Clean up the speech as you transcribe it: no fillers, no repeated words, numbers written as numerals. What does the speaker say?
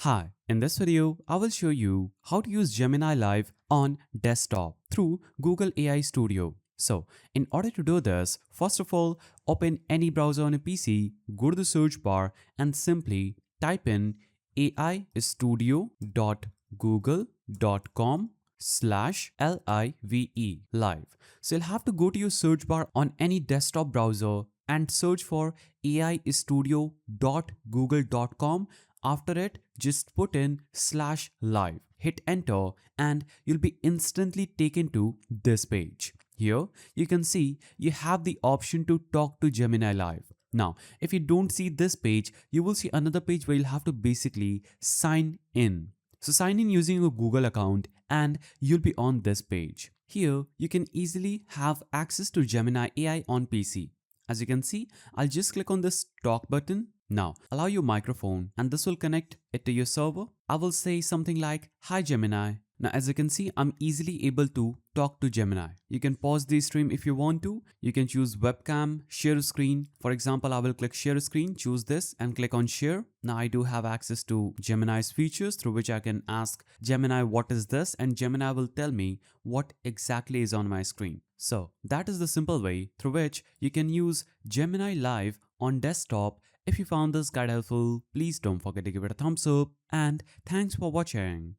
Hi, in this video, I will show you how to use Gemini Live on desktop through Google AI Studio. So, in order to do this, first of all, open any browser on a PC, go to the search bar and simply type in aistudio.google.com/live live. So you'll have to go to your search bar on any desktop browser and search for aistudio.google.com. After it, just put in /live, hit enter, and you'll be instantly taken to this page. Here, you can see you have the option to talk to Gemini Live. Now, if you don't see this page, you will see another page where you'll have to basically sign in. So sign in using your Google account and you'll be on this page. Here, you can easily have access to Gemini AI on PC. As you can see, I'll just click on this talk button. Now, allow your microphone and this will connect it to your server. I will say something like, "Hi Gemini." Now, as you can see, I'm easily able to talk to Gemini. You can pause the stream if you want to. You can choose webcam, share screen. For example, I will click share screen, choose this and click on share. Now I do have access to Gemini's features through which I can ask Gemini what is this, and Gemini will tell me what exactly is on my screen. So that is the simple way through which you can use Gemini Live on desktop. If you found this guide helpful, please don't forget to give it a thumbs up and thanks for watching.